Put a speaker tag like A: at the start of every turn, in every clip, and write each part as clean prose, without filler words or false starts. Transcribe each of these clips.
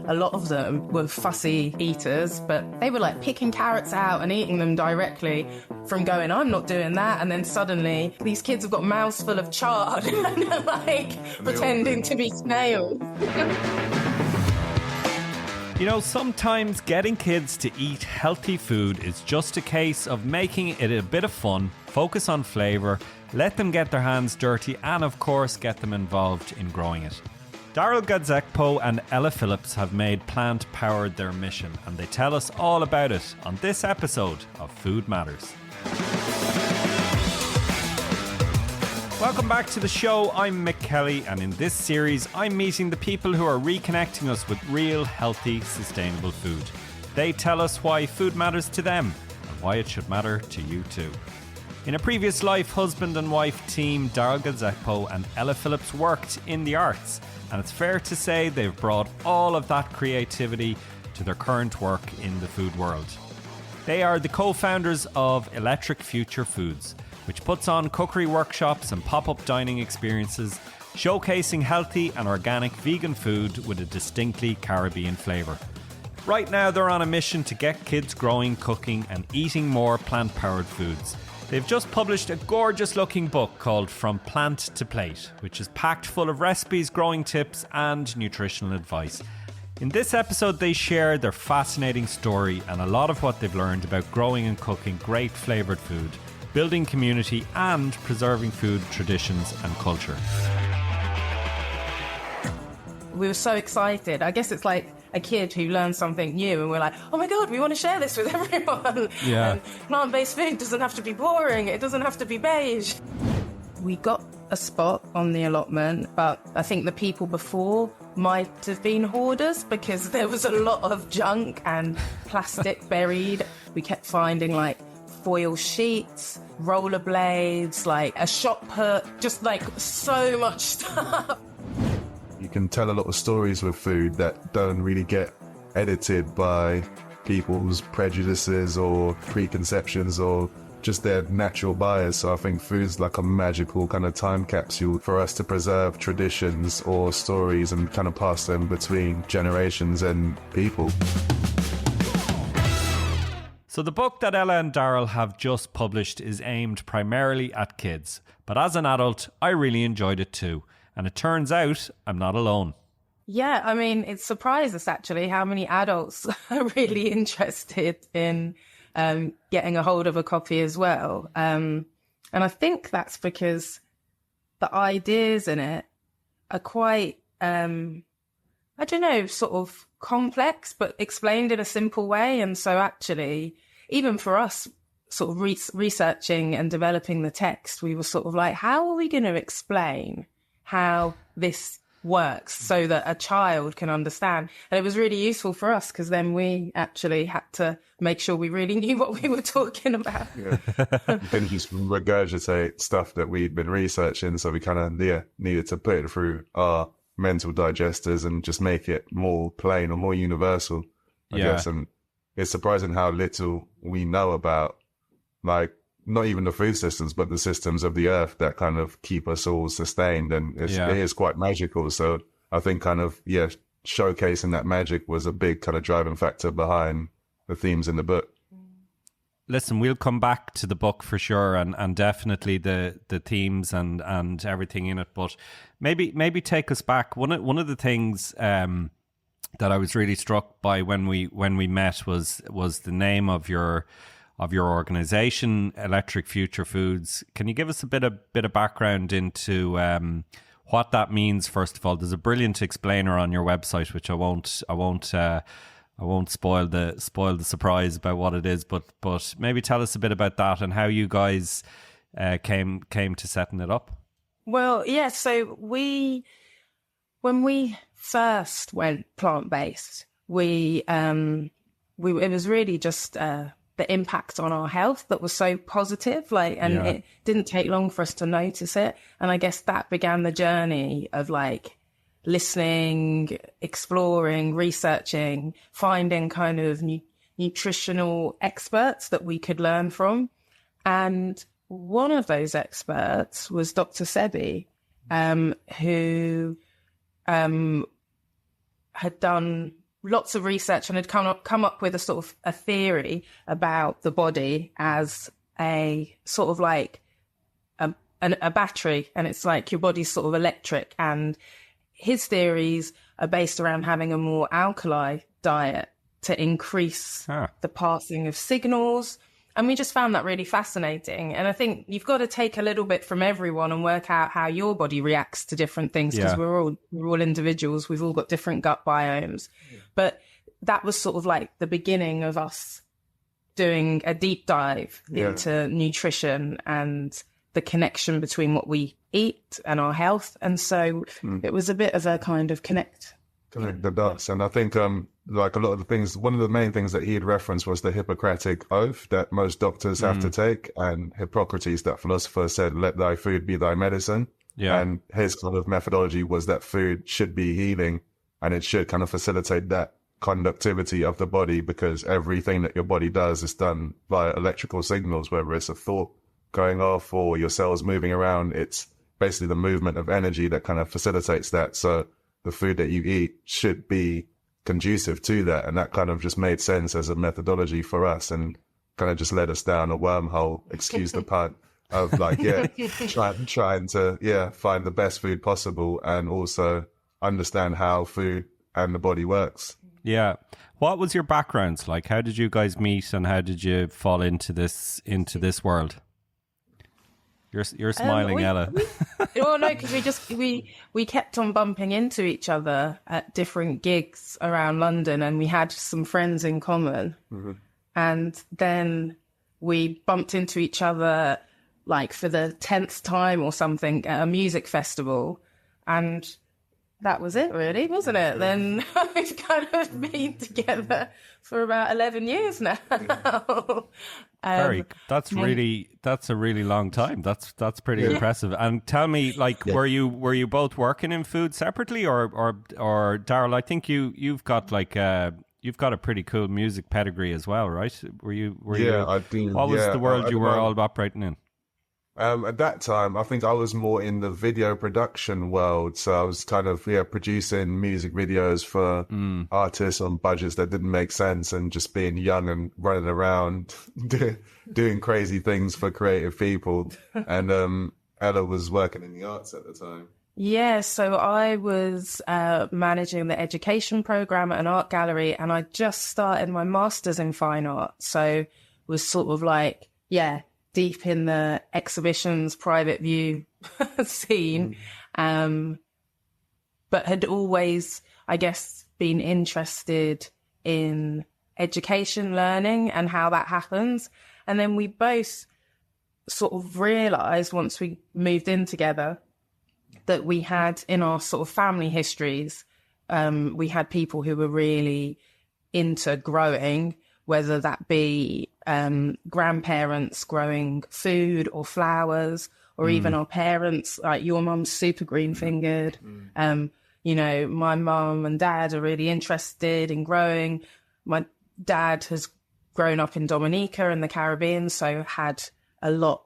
A: a lot of them were fussy eaters, but they were like picking carrots out and eating them directly from going, I'm not doing that. And then suddenly these kids have got mouths full of chard and they're like pretending to be snails.
B: You know, sometimes getting kids to eat healthy food is just a case of making it a bit of fun, focus on flavour, let them get their hands dirty and of course get them involved in growing it. Darryl Gadzekpo and Ella Phillips have made plant-powered their mission and they tell us all about it on this episode of Food Matters. Welcome back to the show. I'm Mick Kelly and in this series I'm meeting the people who are reconnecting us with real, healthy, sustainable food. They tell us why food matters to them and why it should matter to you too. In a previous life, husband and wife team Darryl Gadzekpo and Ella Phillips worked in the arts, and it's fair to say they've brought all of that creativity to their current work in the food world. They are the co-founders of Electric Future Foods, which puts on cookery workshops and pop-up dining experiences, showcasing healthy and organic vegan food with a distinctly Caribbean flavour. Right now they're on a mission to get kids growing, cooking and eating more plant-powered foods. They've just published a gorgeous looking book called From Plant to Plate, which is packed full of recipes, growing tips and nutritional advice. In this episode they share their fascinating story and a lot of what they've learned about growing and cooking great flavoured food, building community and preserving food traditions and culture.
A: We were so excited. I guess it's like a kid who learns something new and we're like, oh my God, we want to share this with everyone.
B: Yeah.
A: And plant-based food doesn't have to be boring. It doesn't have to be beige. We got a spot on the allotment, but I think the people before might have been hoarders because there was a lot of junk and plastic buried. We kept finding like foil sheets, rollerblades, like a shot put, just like so much stuff.
C: You can tell a lot of stories with food that don't really get edited by people's prejudices or preconceptions or just their natural bias. So I think food's like a magical kind of time capsule for us to preserve traditions or stories and kind of pass them between generations and people.
B: So the book that Ella and Darryl have just published is aimed primarily at kids. But as an adult, I really enjoyed it too. And it turns out I'm not alone.
A: Yeah, I mean, it surprised us actually how many adults are really interested in getting a hold of a copy as well. And I think that's because the ideas in it are quite, I don't know, sort of complex, but explained in a simple way. And so actually, even for us, sort of researching and developing the text, we were sort of like, how are we going to explain how this works so that a child can understand? And it was really useful for us because then we actually had to make sure we really knew what we were talking about.
C: Yeah. Didn't just regurgitate stuff that we'd been researching, so we kind of needed to put it through our mental digesters and just make it more plain or more universal, I guess. And it's surprising how little we know about, like, not even the food systems, but the systems of the earth that kind of keep us all sustained. And it is quite magical. So I think kind of, showcasing that magic was a big kind of driving factor behind the themes in the book.
B: Listen, we'll come back to the book for sure and definitely the themes and everything in it. But maybe take us back. One of the things that I was really struck by when we met was the name of your organization, Electric Future Foods. Can you give us a bit of background into what that means? First of all, there's a brilliant explainer on your website, which I won't spoil the surprise about what it is, but maybe tell us a bit about that and how you guys came to setting it up.
A: Well, yeah. So when we first went plant-based, it was really just the impact on our health that was so positive, it didn't take long for us to notice it. And I guess that began the journey of like listening, exploring, researching, finding kind of nutritional experts that we could learn from. And one of those experts was Dr. Sebi, who had done lots of research and had come up with a sort of a theory about the body as a sort of like a battery, and it's like your body's sort of electric. And his theories are based around having a more alkali diet to increase the passing of signals. And we just found that really fascinating. And I think you've got to take a little bit from everyone and work out how your body reacts to different things, because we're all individuals. We've all got different gut biomes. But that was sort of like the beginning of us doing a deep dive into nutrition and the connection between what we eat and our health. And so it was a bit of a kind of connect
C: the dots. And I think like a lot of the things, one of the main things that he had referenced was the Hippocratic oath that most doctors have to take, and Hippocrates, that philosopher, said, let thy food be thy medicine. And his kind of methodology was that food should be healing, and it should kind of facilitate that conductivity of the body, because everything that your body does is done via electrical signals, whether it's a thought going off or your cells moving around. It's basically the movement of energy that kind of facilitates that. So the food that you eat should be conducive to that. And that kind of just made sense as a methodology for us, and kind of just led us down a wormhole, excuse the pun, of like, trying to, find the best food possible, and also understand how food and the body works.
B: Yeah. What was your backgrounds like? How did you guys meet, and how did you fall into this world? You're smiling, Ella.
A: Well, no, because we kept on bumping into each other at different gigs around London, and we had some friends in common. And then we bumped into each other like for the 10th time or something at a music festival, and that was it, really, wasn't it? Then we've kind of been together for about 11 years now.
B: That's a really long time. That's pretty impressive. And tell me, like, were you both working in food separately, or Darryl? I think you've got like you've got a pretty cool music pedigree as well, right? Were you?
C: I do.
B: What was the world you were all operating in?
C: At that time, I think I was more in the video production world. So I was kind of, producing music videos for artists on budgets that didn't make sense, and just being young and running around doing crazy things for creative people. And Ella was working in the arts at the time.
A: Yeah, so I was managing the education program at an art gallery, and I just started my master's in fine art. So was sort of like, deep in the exhibitions, private view scene, but had always, I guess, been interested in education, learning, and how that happens. And then we both sort of realised, once we moved in together, that we had in our sort of family histories, we had people who were really into growing, whether that be grandparents growing food or flowers, or even our parents, like your mum's super green fingered. My mum and dad are really interested in growing. My dad has grown up in Dominica in the Caribbean, so had a lot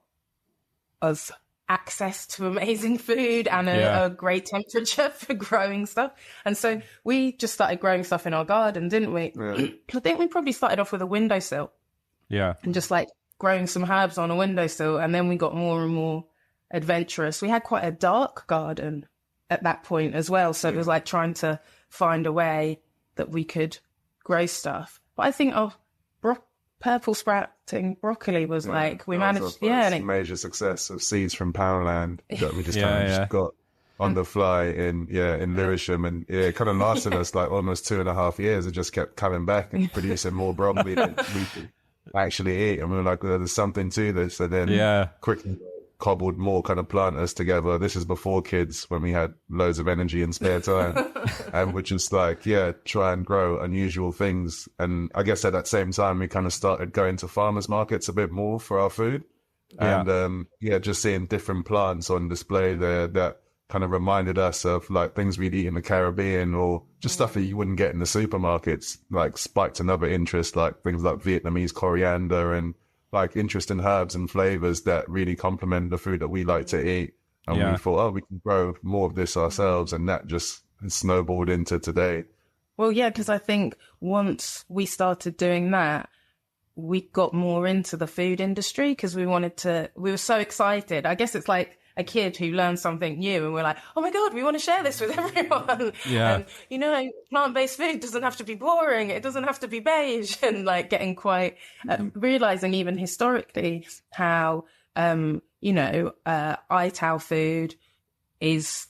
A: of access to amazing food and a great temperature for growing stuff. And so we just started growing stuff in our garden, didn't we? I think we probably started off with a windowsill. And just like growing some herbs on a windowsill. And then we got more and more adventurous. We had quite a dark garden at that point as well. So it was like trying to find a way that we could grow stuff. But I think purple sprouting broccoli was like, we managed,
C: and it major success of seeds from Poundland that we just just got on the fly in Lewisham, and it kind of lasted us like almost 2.5 years. It just kept coming back and producing more broccoli than we could actually eat, and we were like, there's something to this. And then quickly cobbled more kind of planters together. This is before kids, when we had loads of energy and spare time, and we're just like, try and grow unusual things. And I guess at that same time, we kind of started going to farmers markets a bit more for our food. And just seeing different plants on display there that kind of reminded us of like things we'd eat in the Caribbean, or just stuff that you wouldn't get in the supermarkets, like spiked another interest, like things like Vietnamese coriander and like interest in herbs and flavours that really complement the food that we like to eat. And we thought, we can grow more of this ourselves. And that just snowballed into today.
A: Well, yeah, because I think once we started doing that, we got more into the food industry because we were so excited. I guess it's like a kid who learns something new and we're like, oh my God, we want to share this with everyone.
B: Yeah.
A: And, plant-based food doesn't have to be boring. It doesn't have to be beige. And like getting quite, realizing even historically how, ITAL food is,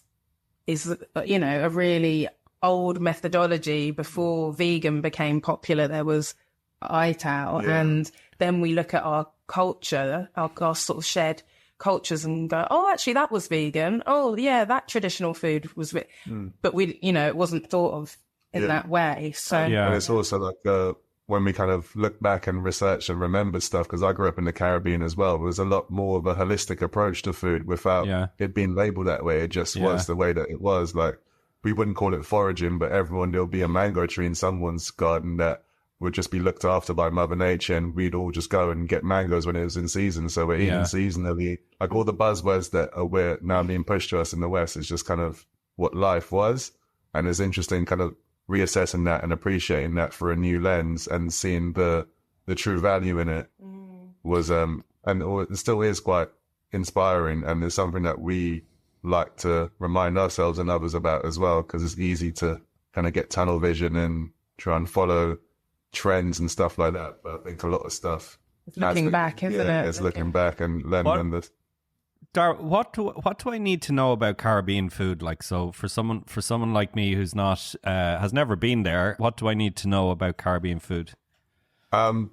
A: a really old methodology. Before vegan became popular, there was ITAL. Yeah. And then we look at our culture, our sort of shared cultures and go, oh, actually that was vegan. Oh yeah, that traditional food was, but it wasn't thought of in that way. So
C: and it's also like, when we kind of look back and research and remember stuff, because I grew up in the Caribbean as well, there was a lot more of a holistic approach to food without it being labeled that way. It just was the way that it was. Like, we wouldn't call it foraging, but there'll be a mango tree in someone's garden that would just be looked after by Mother Nature, and we'd all just go and get mangoes when it was in season. So we're eating seasonally. Like, all the buzzwords that we're now being pushed to us in the West is just kind of what life was. And it's interesting kind of reassessing that and appreciating that for a new lens and seeing the true value in it was, and it still is quite inspiring. And it's something that we like to remind ourselves and others about as well, because it's easy to kind of get tunnel vision and try and follow trends and stuff like that. But I think a lot of stuff,
A: it's looking back, isn't it?
C: It's looking back and learning this.
B: Dar, what do I need to know about Caribbean food? Like, so for someone like me who's not has never been there, what do I need to know about Caribbean food?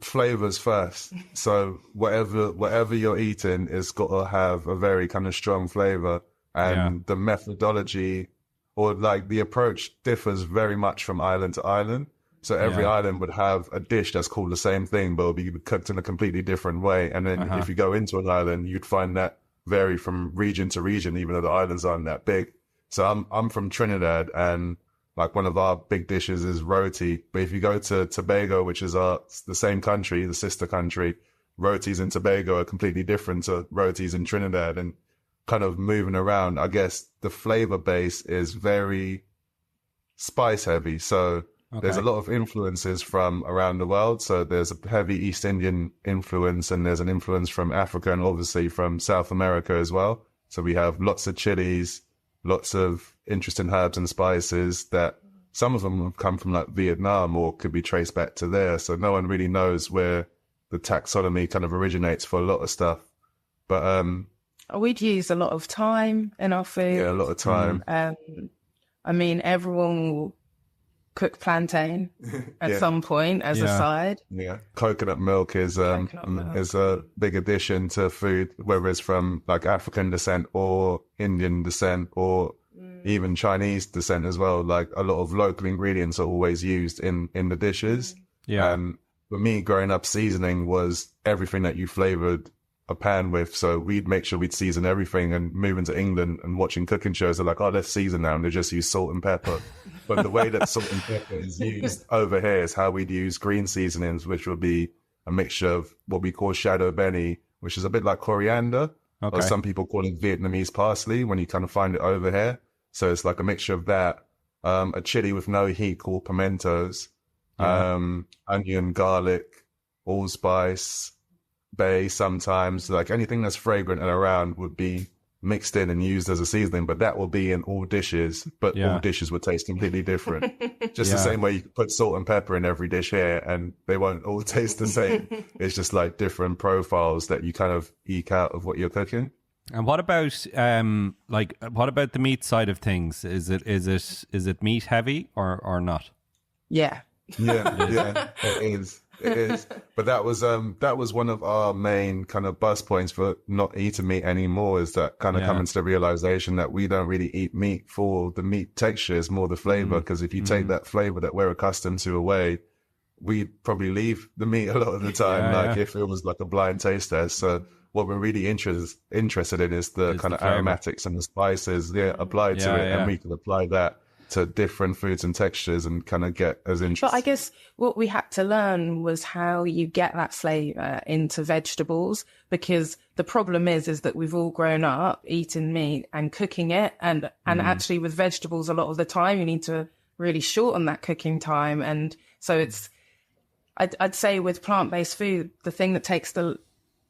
C: Flavors first. So whatever you're eating is got to have a very kind of strong flavor, and the methodology or like the approach differs very much from island to island. So every island would have a dish that's called the same thing, but it'll be cooked in a completely different way. And then if you go into an island, you'd find that vary from region to region, even though the islands aren't that big. So I'm from Trinidad, and like one of our big dishes is roti. But if you go to Tobago, which is the same country, the sister country, rotis in Tobago are completely different to rotis in Trinidad. And kind of moving around, I guess the flavor base is very spice heavy. So there's a lot of influences from around the world. So there's a heavy East Indian influence, and there's an influence from Africa and obviously from South America as well. So we have lots of chilies, lots of interesting herbs and spices that some of them have come from like Vietnam or could be traced back to there. So no one really knows where the taxonomy kind of originates for a lot of stuff. But
A: we'd use a lot of thyme in our food.
C: Yeah, a lot of thyme.
A: I mean, everyone will cook plantain at some point as a side.
C: Yeah, coconut milk is a big addition to food, whether it's from like African descent or Indian descent or even Chinese descent as well. Like, a lot of local ingredients are always used in the dishes. For me, growing up, seasoning was everything that you flavored a pan with. So we'd make sure we'd season everything, and moving to England and watching cooking shows, they're like, oh, let's season now, and they just use salt and pepper. But the way that salt and pepper is used over here is how we'd use green seasonings, which would be a mixture of what we call shadow benny, which is a bit like coriander, or some people call it Vietnamese parsley when you kind of find it over here. So it's like a mixture of that, a chili with no heat called pimentos, onion, garlic, allspice, bay sometimes. Like, anything that's fragrant and around would be mixed in and used as a seasoning, but that will be in all dishes, but all dishes would taste completely different. Just the same way you put salt and pepper in every dish here and they won't all taste the same. It's just like different profiles that you kind of eke out of what you're cooking.
B: And what about what about the meat side of things? Is it meat heavy or not?
A: Yeah,
C: it is. It is. But that was one of our main kind of buzz points for not eating meat anymore, is that kind of coming to the realization that we don't really eat meat for the meat texture, it's more the flavor. Because if you take that flavor that we're accustomed to away, we'd probably leave the meat a lot of the time, if it was like a blind taste test. So what we're really interested in is the kind of aromatics and the spices applied to it, and we can apply that to different foods and textures and kind of get as interesting.
A: But I guess what we had to learn was how you get that flavour into vegetables, because the problem is that we've all grown up eating meat and cooking it, and actually with vegetables a lot of the time you need to really shorten that cooking time. And so I'd say with plant-based food, the thing that takes the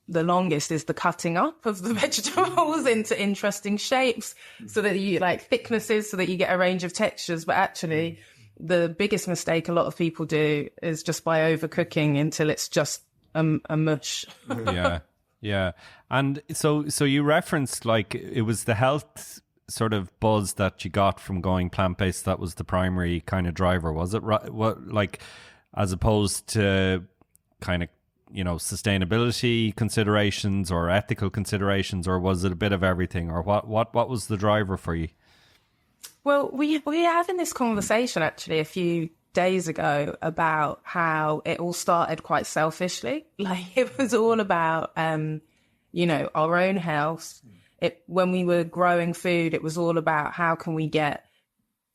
A: longest is the cutting up of the vegetables into interesting shapes, so that you like thicknesses, so that you get a range of textures. But actually, the biggest mistake a lot of people do is just by overcooking until it's just a mush.
B: Yeah. And so you referenced, like, it was the health sort of buzz that you got from going plant-based that was the primary kind of driver, was it? What, like, as opposed to kind of, you know, sustainability considerations or ethical considerations, or was it a bit of everything, or what was the driver for you?
A: Well, we were having this conversation actually a few days ago about how it all started quite selfishly. Like, it was all about, you know, our own health. When we were growing food, it was all about how can we get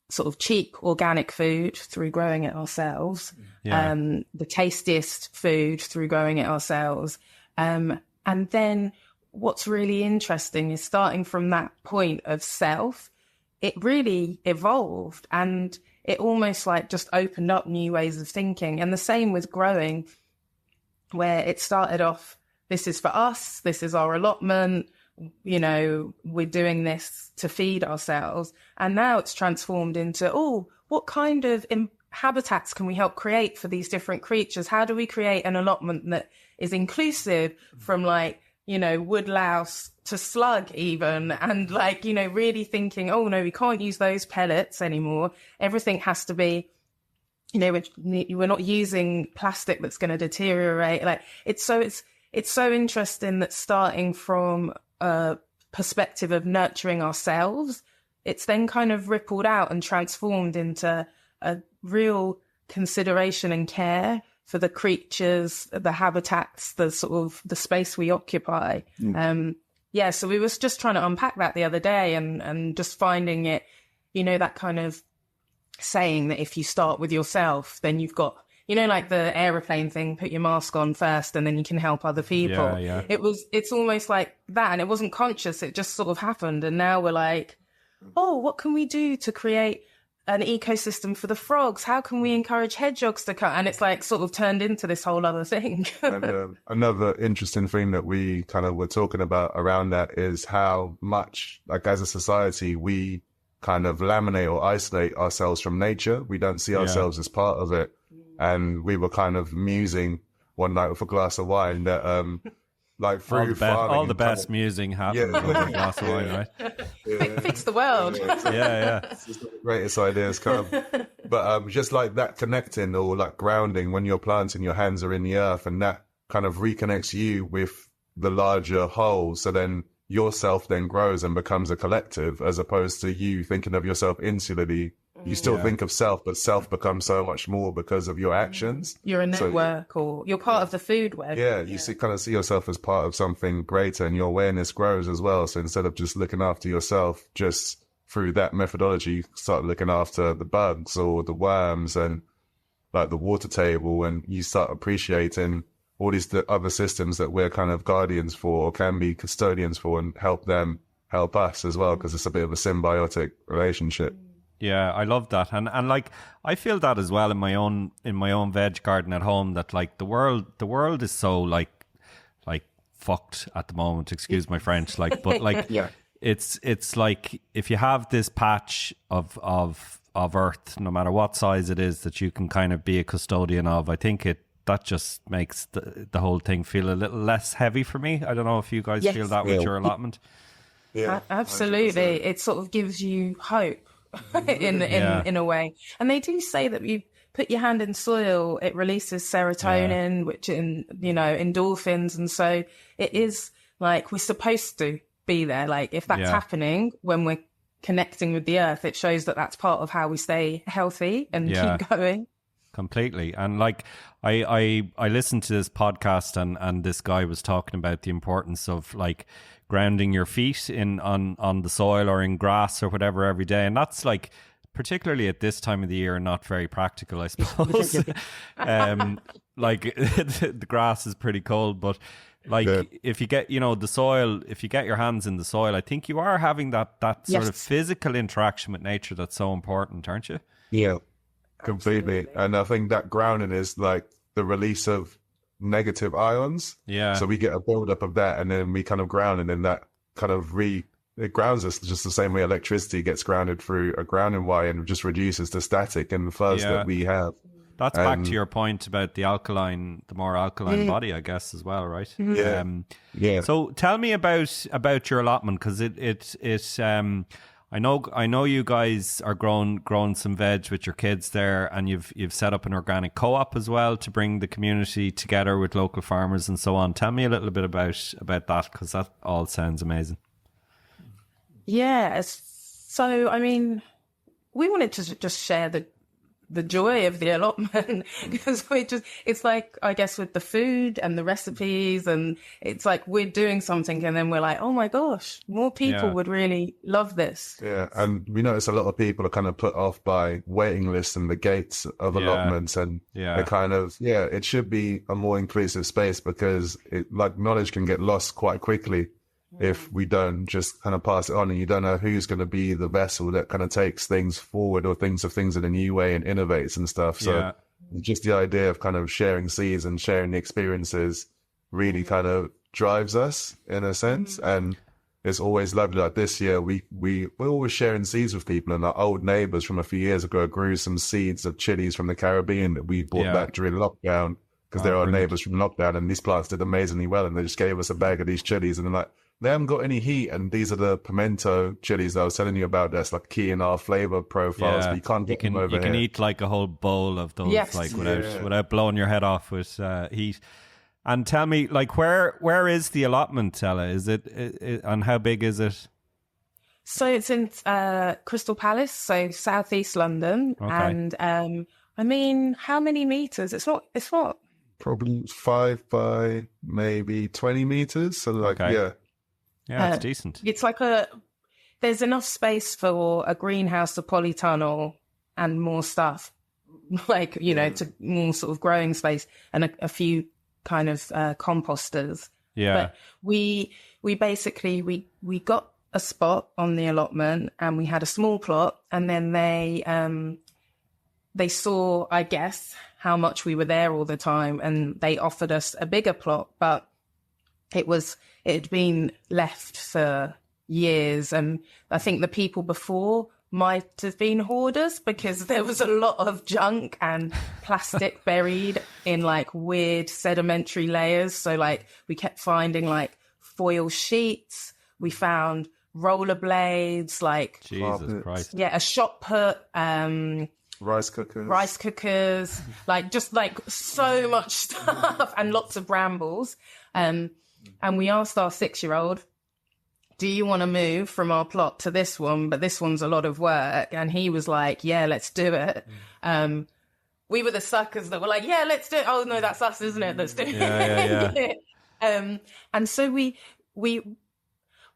A: sort of cheap organic food through growing it ourselves, the tastiest food through growing it ourselves. And then what's really interesting is, starting from that point of self, it really evolved, and it almost like just opened up new ways of thinking. And the same with growing, where it started off, this is for us, this is our allotment, you know, we're doing this to feed ourselves. And now it's transformed into, oh, what kind of habitats can we help create for these different creatures? How do we create an allotment that is inclusive, from like, you know, woodlouse to slug even, and like, you know, really thinking, oh no, we can't use those pellets anymore. Everything has to be, you know, we're not using plastic that's going to deteriorate. Like, it's so interesting that starting from a perspective of nurturing ourselves, it's then kind of rippled out and transformed into a real consideration and care for the creatures, the habitats, the sort of the space we occupy. So we was just trying to unpack that the other day, and just finding it, you know, that kind of saying that if you start with yourself, then you've got, you know, like the aeroplane thing, put your mask on first and then you can help other people.
B: Yeah.
A: It's almost like that, and it wasn't conscious, it just sort of happened. And now we're like, oh, what can we do to create an ecosystem for the frogs? How can we encourage hedgehogs to cut? And it's like sort of turned into this whole other thing.
C: And another interesting thing that we kind of were talking about around that is how much, like, as a society, we kind of laminate or isolate ourselves from nature. We don't see ourselves as part of it. And we were kind of musing one night with a glass of wine that, like, through
B: all the best musing happens with a glass of wine, right?
A: Fix the world.
C: It's just the greatest ideas come. But just like that connecting, or like grounding, when you're planting, your hands are in the earth, and that kind of reconnects you with the larger whole. So then yourself then grows and becomes a collective, as opposed to you thinking of yourself insularly. You still think of self, but self becomes so much more because of your actions.
A: You're a network, or you're part of the food web.
C: You kind of see yourself as part of something greater, and your awareness grows as well. So instead of just looking after yourself, just through that methodology, you start looking after the bugs or the worms and like the water table, and you start appreciating all these other systems that we're kind of guardians for, or can be custodians for, and help them help us as well, because it's a bit of a symbiotic relationship.
B: Yeah, I love that, and like I feel that as well in my own veg garden at home. That like the world is so like fucked at the moment. Excuse my French, like, but like it's like if you have this patch of earth, no matter what size it is, that you can kind of be a custodian of. I think that just makes the whole thing feel a little less heavy for me. I don't know if you guys feel that with your allotment.
A: Yeah, absolutely. 100%. It sort of gives you hope. in a way. And they do say that you put your hand in soil, it releases serotonin, which endorphins, and so it is like we're supposed to be there. Like if that's happening when we're connecting with the earth, it shows that that's part of how we stay healthy and keep going.
B: Completely. And like I listened to this podcast, and this guy was talking about the importance of like grounding your feet on the soil or in grass or whatever every day. And that's like, particularly at this time of the year, not very practical, I suppose. Like the grass is pretty cold, but like if you get, the soil, if you get your hands in the soil, I think you are having that sort of physical interaction with nature that's so important, aren't you?
C: Yeah, completely. And I think that grounding is like the release of negative ions.
B: Yeah.
C: So we get a buildup of that, and then we kind of ground, and then that kind of it grounds us just the same way electricity gets grounded through a grounding wire and just reduces the static and the fuzz that we have.
B: That's back to your point about the more alkaline body, I guess, as well, right?
C: Yeah.
B: So tell me about your allotment, because I know you guys are growing some veg with your kids there, and you've set up an organic co-op as well to bring the community together with local farmers and so on. Tell me a little bit about that, because that all sounds amazing.
A: Yeah. So, I mean, we wanted to just share the joy of the allotment because it's like, I guess, with the food and the recipes, and it's like we're doing something and then we're like, oh my gosh, more people would really love this.
C: Yeah. And we notice a lot of people are kind of put off by waiting lists and the gates of allotments, and they're kind of, it should be a more inclusive space, because knowledge can get lost quite quickly if we don't just kind of pass it on, and you don't know who's going to be the vessel that kind of takes things forward or thinks of things in a new way and innovates and stuff. So just the idea of kind of sharing seeds and sharing the experiences really kind of drives us in a sense. And it's always lovely. Like this year, we're always sharing seeds with people, and our old neighbors from a few years ago grew some seeds of chilies from the Caribbean that we brought back during lockdown, because they're our neighbors from lockdown, and these plants did amazingly well, and they just gave us a bag of these chilies, and they're like, they haven't got any heat, and these are the pimento chilies that I was telling you about. That's like key in our flavor profiles, but you can't get them over here.
B: You can eat like a whole bowl of those, without blowing your head off with heat. And tell me, like, where is the allotment, Ella? Is it and how big is it?
A: So it's in Crystal Palace, so southeast London, and I mean, how many meters? It's not
C: probably 5 by maybe 20 meters. So
B: Yeah, it's decent.
A: It's like there's enough space for a greenhouse, a polytunnel, and more stuff, like, to more sort of growing space, and a few kind of composters. Yeah. But we basically, we got a spot on the allotment, and we had a small plot, and then they saw, I guess, how much we were there all the time, and they offered us a bigger plot, but it had been left for years, and I think the people before might have been hoarders, because there was a lot of junk and plastic buried in like weird sedimentary layers. So like we kept finding like foil sheets, we found rollerblades, like
B: Jesus Christ,
A: a shot put,
C: rice cookers,
A: like just like so much stuff, and lots of brambles. And we asked our 6-year-old, do you want to move from our plot to this one? But this one's a lot of work. And he was like, yeah, let's do it. We were the suckers that were like, yeah, let's do it. Oh, no, that's us, isn't it? Let's do it. Yeah. And so we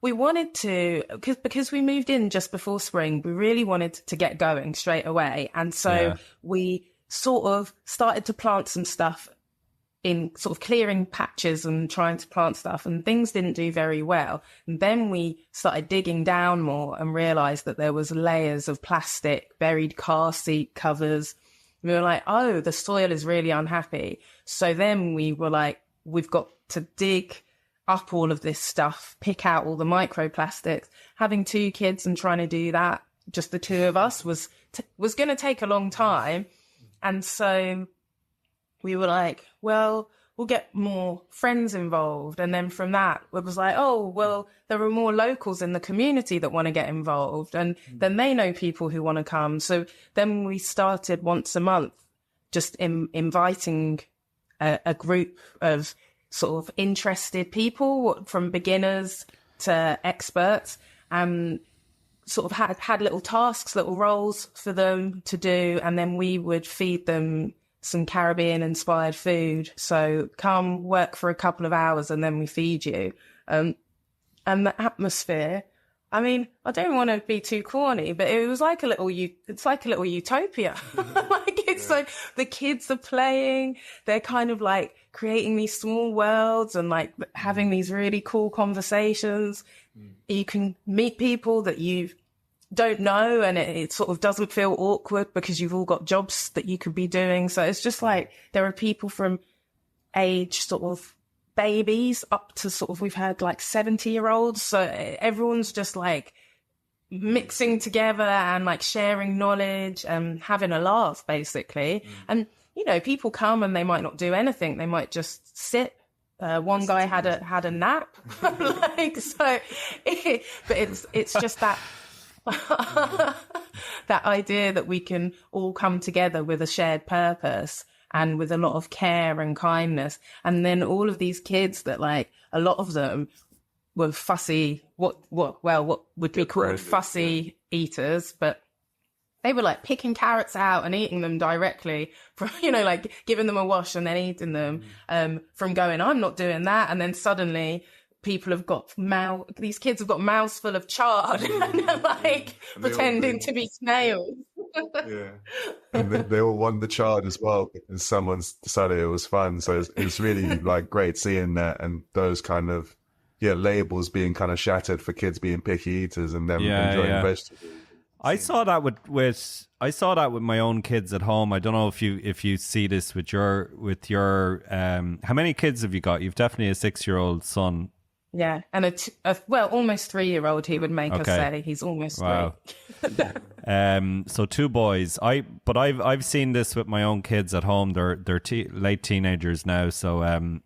A: wanted to, because we moved in just before spring, we really wanted to get going straight away. And so we sort of started to plant some stuff in sort of clearing patches and trying to plant stuff, and things didn't do very well. And then we started digging down more and realized that there was layers of plastic, buried car seat covers. We were like, oh, the soil is really unhappy. So then we were like, we've got to dig up all of this stuff, pick out all the microplastics. Having 2 kids and trying to do that, just the 2 of us, was going to take a long time. And so we were like, well, we'll get more friends involved. And then from that, it was like, oh, well, there are more locals in the community that want to get involved. And then they know people who want to come. So then we started once a month, just inviting a group of sort of interested people, from beginners to experts, and sort of had little tasks, little roles for them to do. And then we would feed them some Caribbean inspired food. So come work for a couple of hours and then we feed you. And the atmosphere, I mean, I don't want to be too corny, but it was like it's like a little utopia. It's like the kids are playing, they're kind of like creating these small worlds and like having these really cool conversations. You can meet people that you've don't know, and it sort of doesn't feel awkward because you've all got jobs that you could be doing. So it's just like there are people from age sort of babies up to sort of, we've had like 70-year-olds. So everyone's just like mixing together and like sharing knowledge and having a laugh, basically. And, you know, people come and they might not do anything. They might just sit. One guy had a nap, like, so, but it's just that, that idea that we can all come together with a shared purpose and with a lot of care and kindness. And then all of these kids that, like, a lot of them were fussy, what would be called fussy eaters, but they were like picking carrots out and eating them directly from, you know, like giving them a wash and then eating them, from going, I'm not doing that. And then suddenly people have got these kids have got mouths full of chard and they're like pretending to be snails.
C: Yeah. And they all want the chard as well because someone's decided it was fun. So it's really like great seeing that and those kind of, labels being kind of shattered for kids being picky eaters and them enjoying vegetables.
B: I saw that with my own kids at home. I don't know if you see this with your how many kids have you got? You've definitely a 6-year-old son.
A: Yeah, and almost 3-year-old. He would make us say he's almost 3.
B: So 2 boys. I've seen this with my own kids at home. They're late teenagers now. So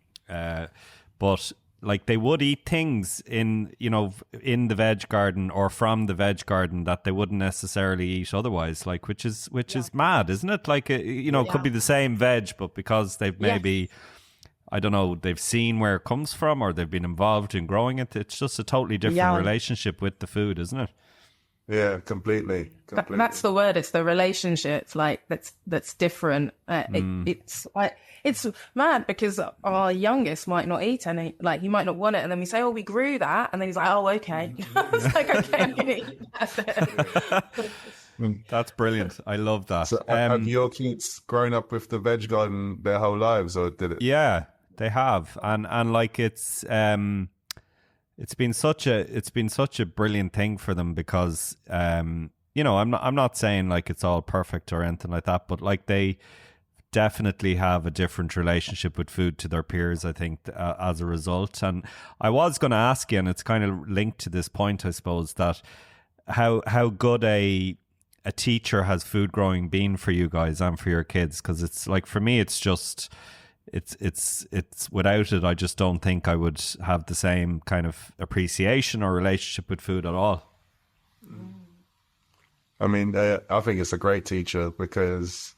B: but like they would eat things in the veg garden or from the veg garden that they wouldn't necessarily eat otherwise, like which is mad, isn't it? Like it could be the same veg, but because they've maybe I don't know, they've seen where it comes from or they've been involved in growing it. It's just a totally different relationship with the food, isn't it?
C: Yeah, completely.
A: That's the word. It's the relationship, like that's different. It's like, it's mad because our youngest might not eat any, like he might not want it, and then we say, "Oh, we grew that," and then he's like, "Oh, okay." It's like, "Okay, I'm gonna eat that."
B: That's brilliant. I love that.
C: So, have your kids grown up with the veg garden their whole lives, or did it?
B: Yeah, they have, and like it's been such a brilliant thing for them because I'm not saying like it's all perfect or anything like that, but like they definitely have a different relationship with food to their peers, I think, as a result. And I was going to ask you, and it's kind of linked to this point, I suppose, that how good a teacher has food growing been for you guys and for your kids? Because it's like, for me, it's just it's without it, I just don't think I would have the same kind of appreciation or relationship with food at all.
C: I mean, I think it's a great teacher because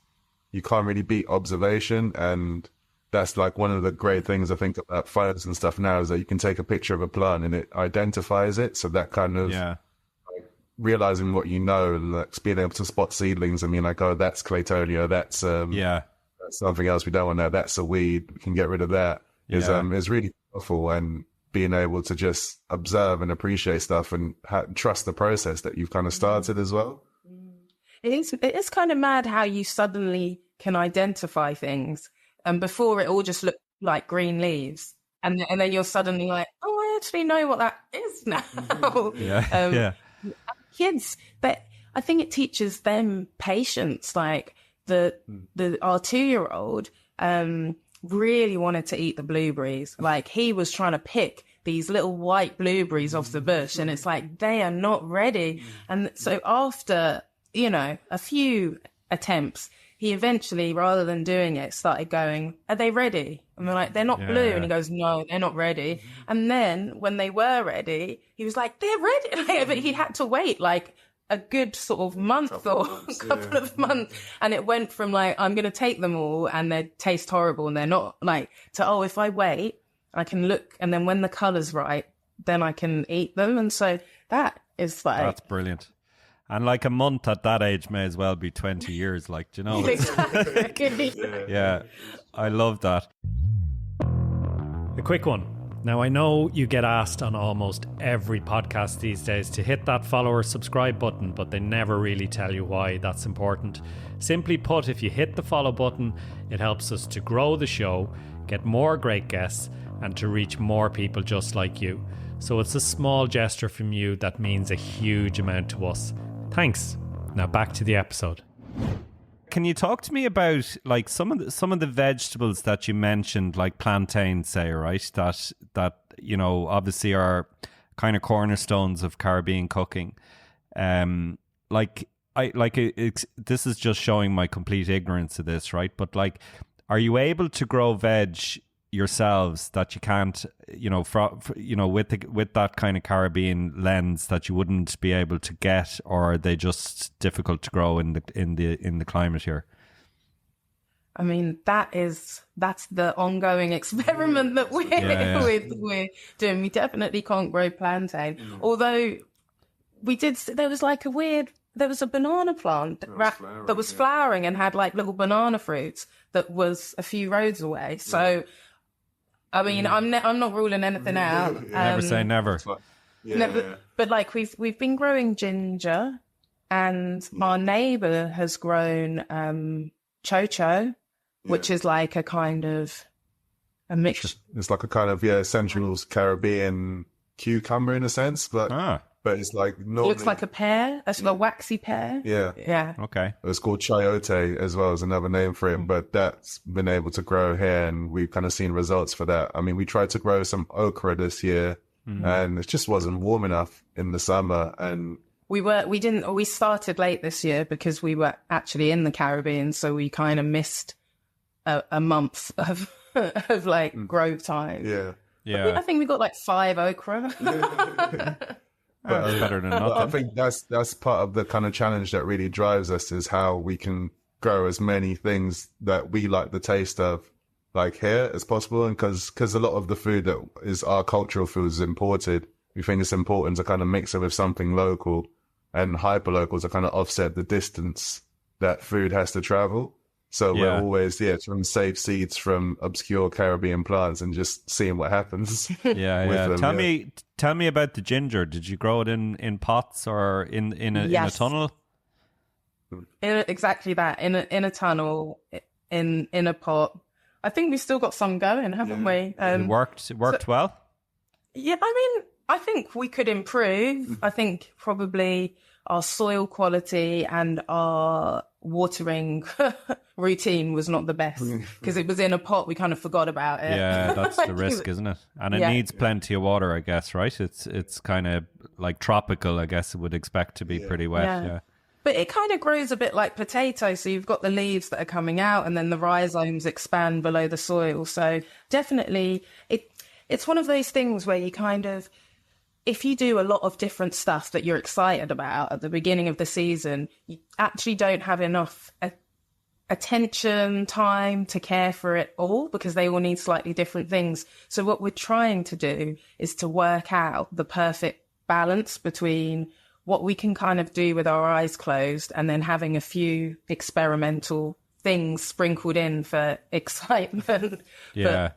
C: you can't really beat observation, and that's like one of the great things I think about photos and stuff now is that you can take a picture of a plant and it identifies it. So that kind of like realizing what you know, like being able to spot seedlings. I mean, like, oh, that's Claytonia, that's that's something else we don't want to know. That's a weed. We can get rid of that. Is really powerful, and being able to just observe and appreciate stuff and trust the process that you've kind of started as well.
A: It is kind of mad how you suddenly can identify things, and before it all just looked like green leaves, and then you're suddenly like, oh, I actually know what that is now. Kids, but I think it teaches them patience. Like our 2-year-old really wanted to eat the blueberries. Like he was trying to pick these little white blueberries off the bush, and it's like they are not ready. And so after a few attempts, he eventually, rather than doing it, started going, "Are they ready?" And we're like, "They're not blue." And he goes, "No, they're not ready." And then when they were ready, he was like, "They're ready." But he had to wait like a good sort of month or a couple of months. And it went from like, I'm going to take them all and they taste horrible and they're not, like, to, oh, if I wait, I can look. And then when the colour's right, then I can eat them. And so that is like...
B: That's brilliant. And like a month at that age may as well be 20 years, like, do you know?
A: Exactly.
B: Yeah, I love that.
D: A quick one. Now, I know you get asked on almost every podcast these days to hit that follow or subscribe button, but they never really tell you why that's important. Simply put, if you hit the follow button, it helps us to grow the show, get more great guests, and to reach more people just like you. So it's a small gesture from you that means a huge amount to us. Thanks. Now back to the episode.
B: Can you talk to me about like some of the vegetables that you mentioned, like plantains, say, right? That you know obviously are kind of cornerstones of Caribbean cooking. This is just showing my complete ignorance of this, right? But like, are you able to grow veg yourselves that you can't, with that kind of Caribbean lens that you wouldn't be able to get, or are they just difficult to grow in the climate here?
A: I mean, that's the ongoing experiment that we're doing. We definitely can't grow plantain, although there was a banana plant that was flowering and had like little banana fruits that was a few roads away. So, I mean, I'm not ruling anything out.
B: Never say never.
A: But like we've been growing ginger, and our neighbour has grown chocho, which is like a kind of a mixture.
C: It's like a kind of Central Caribbean cucumber in a sense, but it's like normally...
A: It looks like a pear, a waxy pear. Yeah.
B: Okay.
C: It's called chayote as well as another name for it, but that's been able to grow here, and we've kind of seen results for that. I mean, we tried to grow some okra this year, and it just wasn't warm enough in the summer, and
A: we started late this year because we were actually in the Caribbean, so we kind of missed a month of like growth time.
C: Yeah.
A: I think we got like 5 okra.
B: But that's better than nothing.
C: I think that's part of the kind of challenge that really drives us, is how we can grow as many things that we like the taste of, like here, as possible. And because a lot of the food that is our cultural food is imported, we think it's important to kind of mix it with something local, and hyperlocal to kind of offset the distance that food has to travel. So we're always trying to save seeds from obscure Caribbean plants and just seeing what happens.
B: Them, Tell me about the ginger. Did you grow it in pots or in a tunnel?
A: Exactly that. In a tunnel, in a pot. I think we've still got some going, haven't we?
B: It worked well.
A: Yeah, I mean, I think we could improve. I think probably our soil quality and our watering routine was not the best, because it was in a pot. We kind of forgot about it.
B: Yeah, that's the risk, isn't it? And it needs plenty of water, I guess, right? It's kind of like tropical, I guess it would expect to be pretty wet. Yeah.
A: But it kind of grows a bit like potato. So you've got the leaves that are coming out, and then the rhizomes expand below the soil. So definitely it's one of those things where you kind of, if you do a lot of different stuff that you're excited about at the beginning of the season, you actually don't have enough attention, time to care for it all, because they all need slightly different things. So what we're trying to do is to work out the perfect balance between what we can kind of do with our eyes closed, and then having a few experimental things sprinkled in for excitement.
B: Yeah.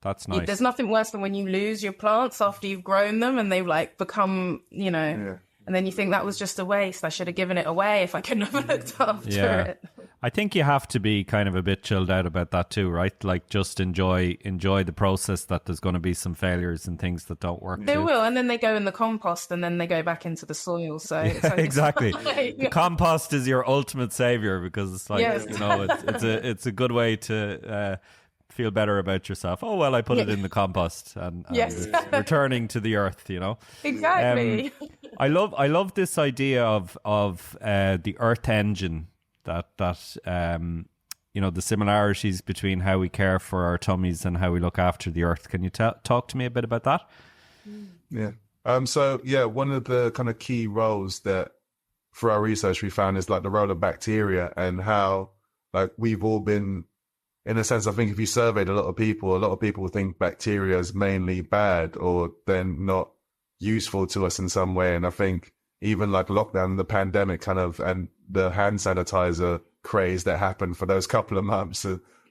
B: That's nice.
A: There's nothing worse than when you lose your plants after you've grown them and they've like become, and then you think that was just a waste. I should have given it away if I couldn't have looked after it.
B: I think you have to be kind of a bit chilled out about that too, right? Like just enjoy the process, that there's going to be some failures and things that don't work.
A: They will, and then they go in the compost, and then they go back into the soil. So
B: exactly. The compost is your ultimate savior, because it's like, it's a good way to feel better about yourself. Oh, well, I put it in the compost, and it's returning to the earth,
A: Exactly.
B: I love this idea of the earth engine, that the similarities between how we care for our tummies and how we look after the earth. Can you talk to me a bit about that?
C: Yeah. One of the kind of key roles that for our research we found is like the role of bacteria, and how like we've all been, in a sense, I think if you surveyed a lot of people think bacteria is mainly bad, or they're not useful to us in some way. And I think even like lockdown, the pandemic kind of, and the hand sanitizer craze that happened for those couple of months,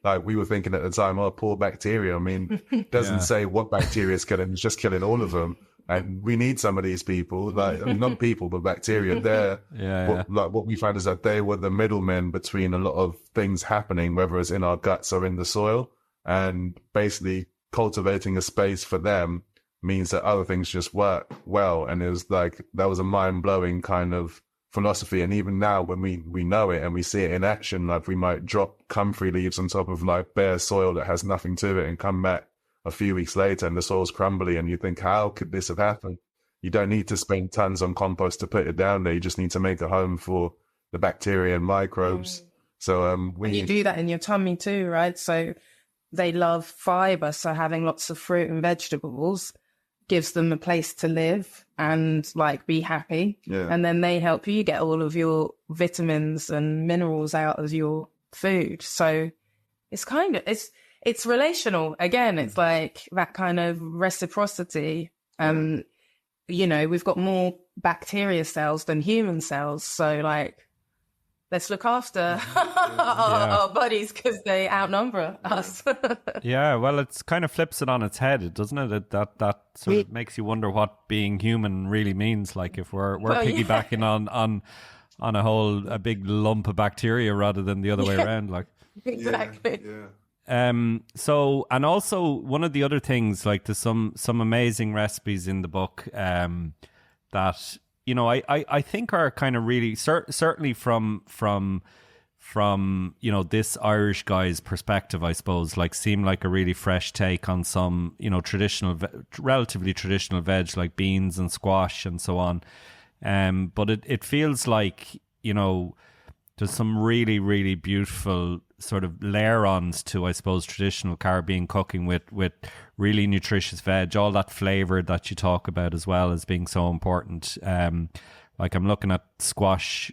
C: like we were thinking at the time, oh, poor bacteria. I mean, doesn't say what bacteria is killing, it's just killing all of them. And we need some of these people, like not people, but bacteria. What we found is that they were the middlemen between a lot of things happening, whether it's in our guts or in the soil. And basically cultivating a space for them means that other things just work well. And it was like, that was a mind blowing kind of philosophy. And even now, when we know it and we see it in action, like we might drop comfrey leaves on top of like bare soil that has nothing to it and come back a few weeks later and the soil's crumbly, and you think, how could this have happened? You don't need to spend tons on compost to put it down there. You just need to make a home for the bacteria and microbes. So
A: and you do that in your tummy too, right? So they love fiber, so having lots of fruit and vegetables gives them a place to live and like be happy. And then they help you get all of your vitamins and minerals out of your food. So it's kind of it's relational again. It's like that kind of reciprocity. You know, we've got more bacteria cells than human cells, so like let's look after our bodies because they outnumber us.
B: Yeah, well, it's kind of flips it on its head, doesn't it? That sort of makes you wonder what being human really means. Like if we're piggybacking on a big lump of bacteria rather than the other way around. Like
A: exactly.
B: So, and also one of the other things, like there's some amazing recipes in the book that, you know, I think are kind of really certainly from you know, this Irish guy's perspective, I suppose, like seem like a really fresh take on some, you know, relatively traditional veg like beans and squash and so on. But it feels like, you know, there's some really, really beautiful sort of layer-ons to, I suppose, traditional Caribbean cooking with really nutritious veg, all that flavour that you talk about as well as being so important. Like I'm looking at squash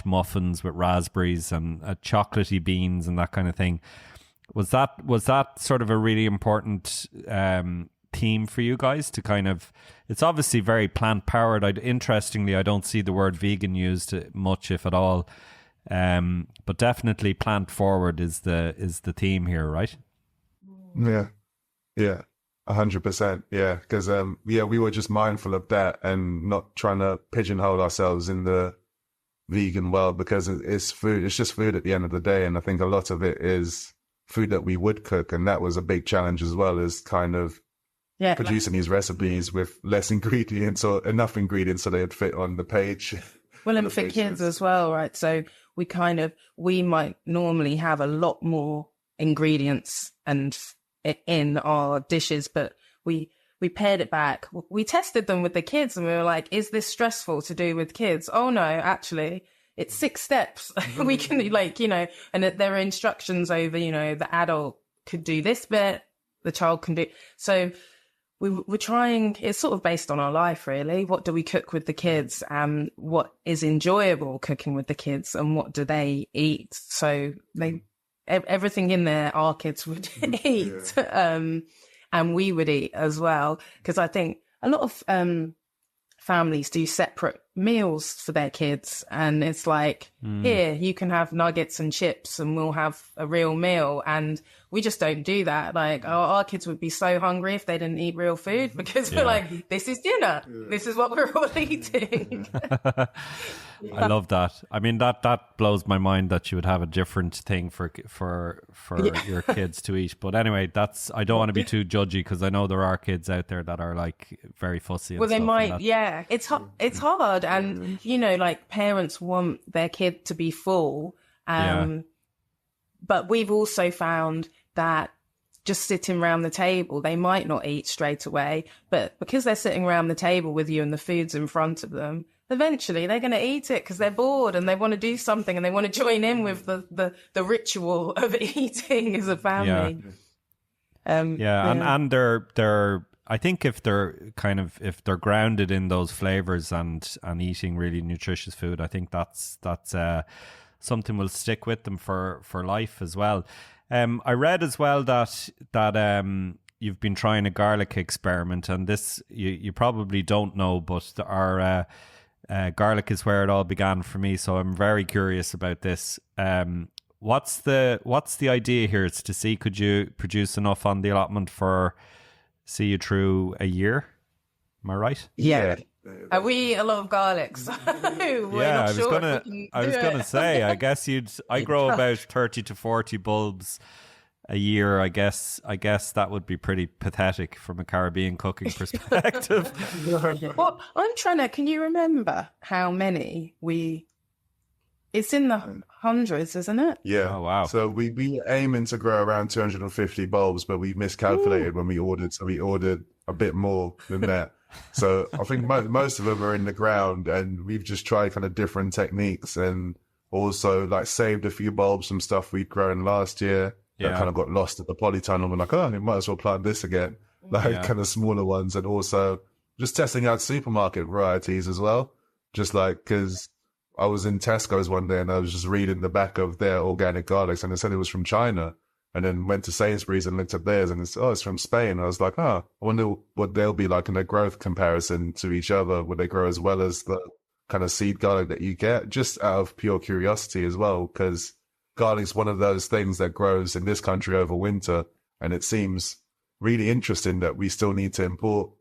B: muffins with raspberries and chocolatey beans and that kind of thing. Was that sort of a really important theme for you guys to kind of? It's obviously very plant-powered. Interestingly, I don't see the word vegan used much, if at all. But definitely plant forward is the theme here, right?
C: Yeah, 100%. Yeah, because we were just mindful of that and not trying to pigeonhole ourselves in the vegan world, because it's food. It's just food at the end of the day, and I think a lot of it is food that we would cook, and that was a big challenge as well, as kind of producing these recipes with less ingredients or enough ingredients so they'd fit on the page.
A: Well, and for kids as well, right? So we might normally have a lot more ingredients and in our dishes, but we pared it back. We tested them with the kids and we were like, is this stressful to do with kids? Oh no, actually it's 6 steps. We can, like, you know, and there are instructions over, you know, the adult could do this bit, the child can do. So we're trying, it's sort of based on our life, really. What do we cook with the kids? What is enjoyable cooking with the kids, and what do they eat? So everything in there, our kids would eat, and we would eat as well. Because I think a lot of families do separate meals for their kids, and it's like, here, you can have nuggets and chips and we'll have a real meal. And we just don't do that. Like our kids would be so hungry if they didn't eat real food, because we're like, this is dinner. This is what we're all eating.
B: I love that. I mean, that blows my mind that you would have a different thing for your kids to eat. But anyway, I don't want to be too judgy, because I know there are kids out there that are like very fussy. And
A: well, they might,
B: and
A: it's hard. And, you know, like parents want their kid to be full. But we've also found that just sitting around the table, they might not eat straight away, but because they're sitting around the table with you and the food's in front of them, eventually they're going to eat it because they're bored and they want to do something and they want to join in with the ritual of eating as a family.
B: And they're I think if they're grounded in those flavors and eating really nutritious food, I think that's something will stick with them for life as well. I read as well that you've been trying a garlic experiment, and this you probably don't know, but our garlic is where it all began for me. So I'm very curious about this. What's the idea here? It's to see, could you produce enough on the allotment see you through a year? Am I right?
A: Yeah. We eat a lot of garlic, so
B: I was gonna say, I guess I grow about 30 to 40 bulbs a year, I guess that would be pretty pathetic from a Caribbean cooking perspective.
A: Well, can you remember how many it's in the hundreds, isn't it?
C: Yeah.
B: Oh, wow.
C: So we were aiming to grow around 250 bulbs, but we miscalculated when we ordered. So we ordered a bit more than that. So I think most of them are in the ground, and we've just tried kind of different techniques, and also like saved a few bulbs from stuff we'd grown last year that kind of got lost at the polytunnel. We're like, oh, we might as well plant this again, like kind of smaller ones, and also just testing out supermarket varieties as well. Just like, because I was in Tesco's one day and I was just reading the back of their organic garlics, and it said it was from China. And then went to Sainsbury's and looked at theirs, and it's from Spain. I was like, I wonder what they'll be like in their growth comparison to each other. Would they grow as well as the kind of seed garlic that you get? Just out of pure curiosity as well, because garlic's one of those things that grows in this country over winter. And it seems really interesting that we still need to import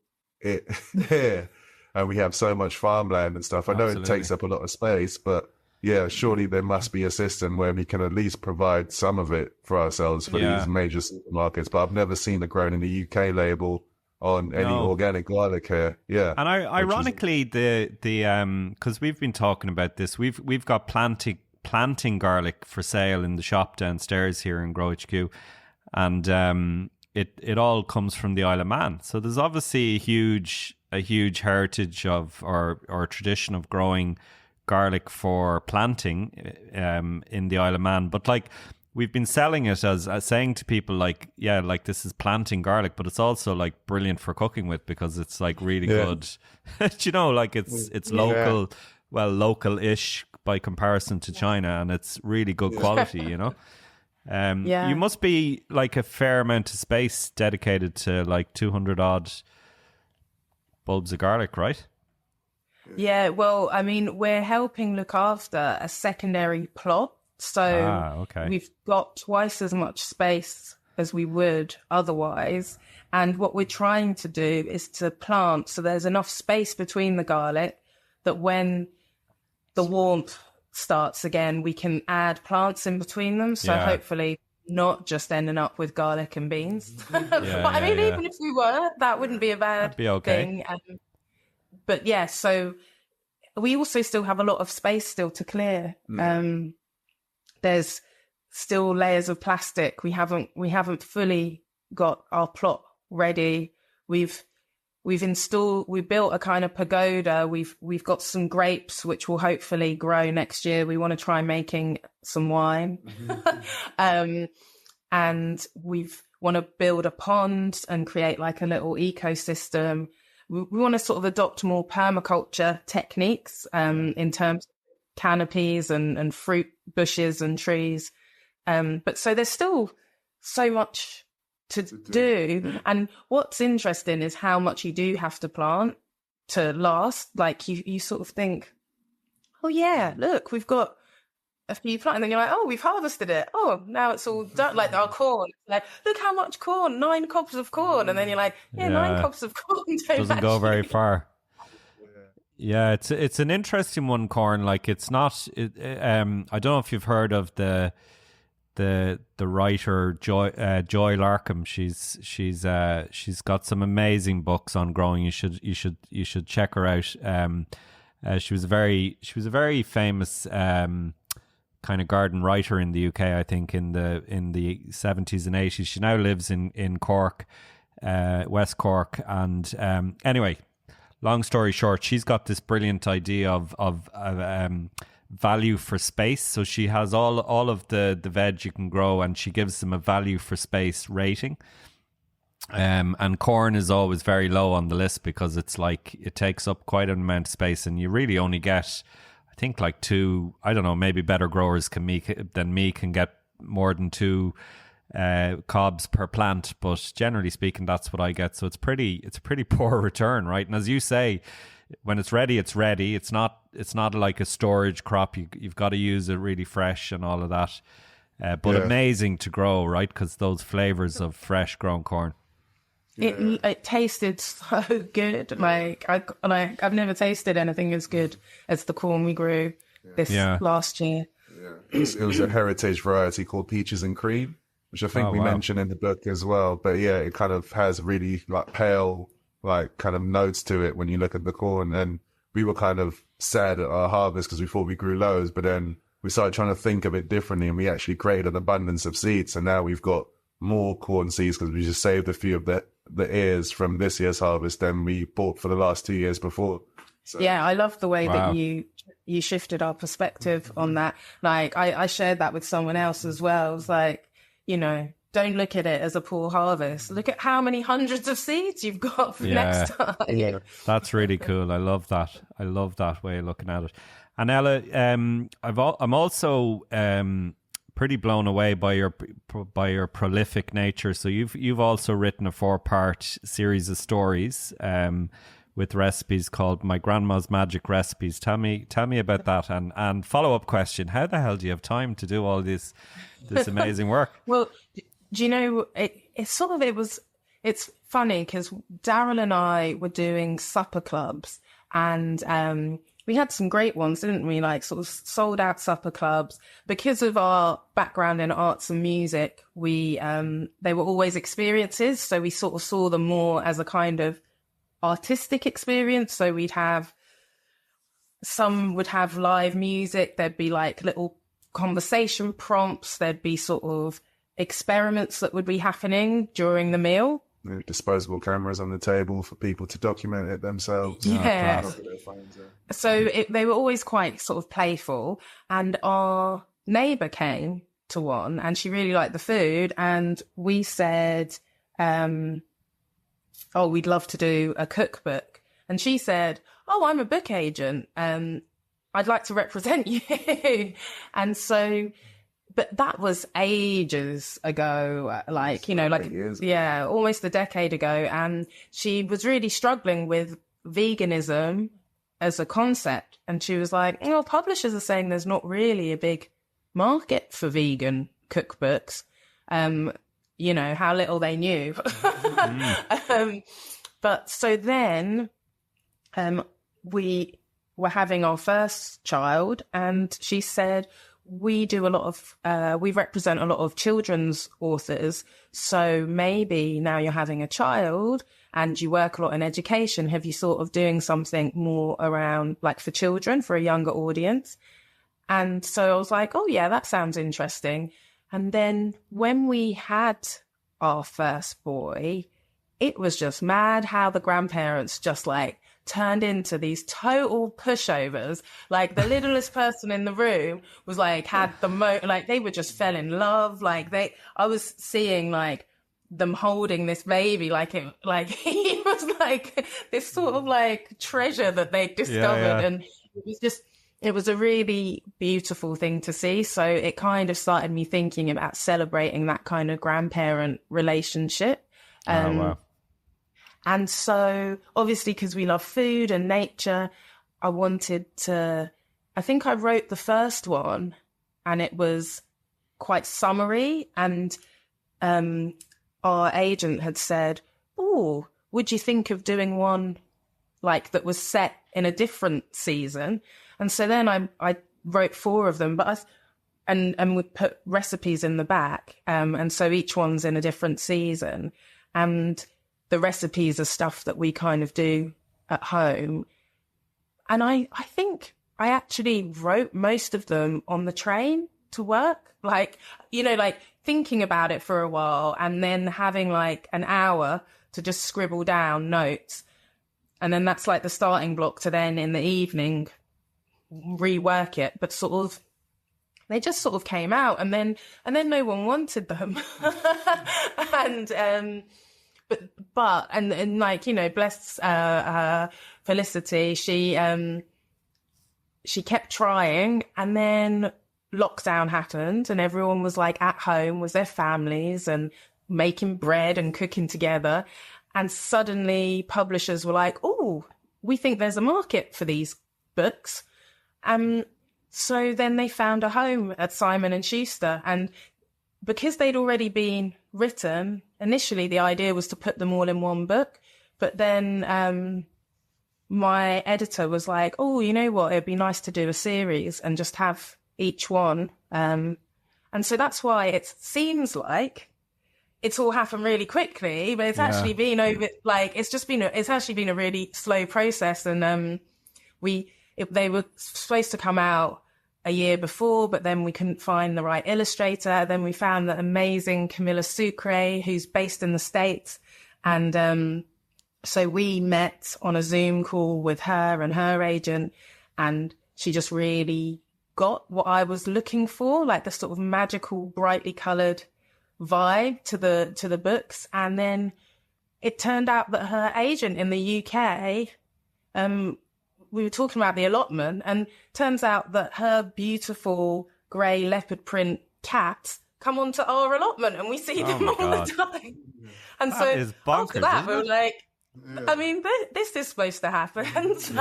C: it here. And we have so much farmland and stuff. I know it takes up a lot of space, but yeah, surely there must be a system where we can at least provide some of it for ourselves for these major supermarkets. But I've never seen it grown in the UK label on any organic garlic here. Yeah.
B: And ironically, the because we've been talking about this, we've got planting garlic for sale in the shop downstairs here in Grow HQ, and it all comes from the Isle of Man. So there's obviously a huge heritage of or tradition of growing garlic for planting in the Isle of Man. But like, we've been selling it as saying to people like, yeah, like this is planting garlic, but it's also like brilliant for cooking with, because it's like really good. You know, like it's local, well, local-ish by comparison to China, and it's really good quality, you know. You must be like a fair amount of space dedicated to like 200 odd bulbs of garlic, right?
A: Yeah, well, I mean, we're helping look after a secondary plot. So we've got twice as much space as we would otherwise. And what we're trying to do is to plant so there's enough space between the garlic that when the warmth starts again, we can add plants in between them. So hopefully not just ending up with garlic and beans. But I mean, even if we were, that wouldn't be a bad thing. But yeah, so we also still have a lot of space still to clear. There's still layers of plastic. We haven't fully got our plot ready. We built a kind of pagoda. We've got some grapes which will hopefully grow next year. We want to try making some wine. And we want to build a pond and create like a little ecosystem. We want to sort of adopt more permaculture techniques in terms of canopies and fruit bushes and trees. But so there's still so much to do. And what's interesting is how much you do have to plant to last. Like you sort of think, oh yeah, look, we've got a few plants. And then you're like, oh, we've harvested it. Oh, now it's all done. Like our corn. Like, look how much corn, 9 cobs of corn. And then you're like, 9 cobs of corn
B: doesn't go very far. Yeah, it's an interesting one, corn. Like, it's not. I don't know if you've heard of the writer Joy Larkham. She's got some amazing books on growing. You should check her out. She was a very famous kind of garden writer in the UK, I think, in the 70s and 80s. She now lives in Cork, West Cork, and anyway, long story short, she's got this brilliant idea of value for space. So she has all of the veg you can grow, and she gives them a value for space rating. And corn is always very low on the list because it's like it takes up quite an amount of space, and you really only get, I think, like 2. I don't know, maybe better growers than me can get more than 2 cobs per plant, but generally speaking, that's what I get. So it's a pretty poor return, right? And as you say, when it's ready, it's ready. It's not like a storage crop. You've got to use it really fresh and all of that. But amazing to grow, right? Because those flavors of fresh grown corn.
A: It tasted so good. Like I've never tasted anything as good as the corn we grew this last year.
C: Yeah. It was a heritage variety called Peaches and Cream. which I think we mentioned in the book as well. But yeah, it kind of has really like pale, like kind of notes to it when you look at the corn. And we were kind of sad at our harvest because we thought we grew loads, but then we started trying to think of it differently, and we actually created an abundance of seeds. And now we've got more corn seeds because we just saved a few of the ears from this year's harvest than we bought for the last 2 years before. So.
A: Yeah, I love the way that you shifted our perspective on that. Like I shared that with someone else as well. It was like, you know, don't look at it as a poor harvest. Look at how many hundreds of seeds you've got for next time.
B: Yeah, that's really cool. I love that. I love that way of looking at it. And Ella, I'm also pretty blown away by your prolific nature. So you've also written a 4-part series of stories with recipes called My Grandma's Magic Recipes. Tell me about that. And follow-up question: how the hell do you have time to do all this amazing work?
A: Well, do you know, it's funny because Darryl and I were doing supper clubs, and we had some great ones, didn't we? Like sort of sold out supper clubs. Because of our background in arts and music, they were always experiences. So we sort of saw them more as a kind of artistic experience. So some would have live music. There'd be like little conversation prompts. There'd be sort of experiments that would be happening during the meal.
C: Disposable cameras on the table for people to document it themselves.
A: Yeah. So they were always quite sort of playful. And our neighbour came to one and she really liked the food. And we said, we'd love to do a cookbook. And she said, I'm a book agent. I'd like to represent you. And so... But that was ages ago, almost a decade ago. And she was really struggling with veganism as a concept. And she was like, publishers are saying there's not really a big market for vegan cookbooks. How little they knew. But so then we were having our first child, and she said, we represent a lot of children's authors. So maybe now you're having a child and you work a lot in education. Have you thought of doing something more around like for children, for a younger audience? And so I was like, oh yeah, that sounds interesting. And then when we had our first boy, it was just mad how the grandparents just like turned into these total pushovers. Like the littlest person in the room was like, had the they were just fell in love. I was seeing like them holding this baby, he was like this sort of like treasure that they discovered. Yeah. And it was a really beautiful thing to see. So it kind of started me thinking about celebrating that kind of grandparent relationship.
B: Wow.
A: And so obviously, because we love food and nature, I think I wrote the first one and it was quite summary. And our agent had said, would you think of doing one like that was set in a different season? And so then I wrote 4 of them, and would put recipes in the back. And so each one's in a different season. And the recipes are stuff that we kind of do at home. And I think I actually wrote most of them on the train to work, thinking about it for a while and then having like an hour to just scribble down notes. And then that's like the starting block to then in the evening rework it. But they just sort of came out and then no one wanted them. Bless Felicity, she kept trying, and then lockdown happened and everyone was like at home with their families and making bread and cooking together. And suddenly publishers were like, we think there's a market for these books. So then they found a home at Simon & Schuster, and because they'd already been written, initially the idea was to put them all in one book. But then my editor was like, you know what, it'd be nice to do a series and just have each one. And And so that's why it seems like it's all happened really quickly, but it's actually been it's actually been a really slow process. And they were supposed to come out a year before, but then we couldn't find the right illustrator. Then we found the amazing Camilla Sucre, who's based in the States. And so we met on a Zoom call with her and her agent, and she just really got what I was looking for, like the sort of magical, brightly coloured vibe to the books. And then it turned out that her agent in the UK, we were talking about the allotment, and turns out that her beautiful grey leopard print cats come onto our allotment, and we see them all the time. And
B: that
A: so
B: is bonkers,
A: after that, we were
B: isn't
A: like, I mean, this is supposed to happen. So,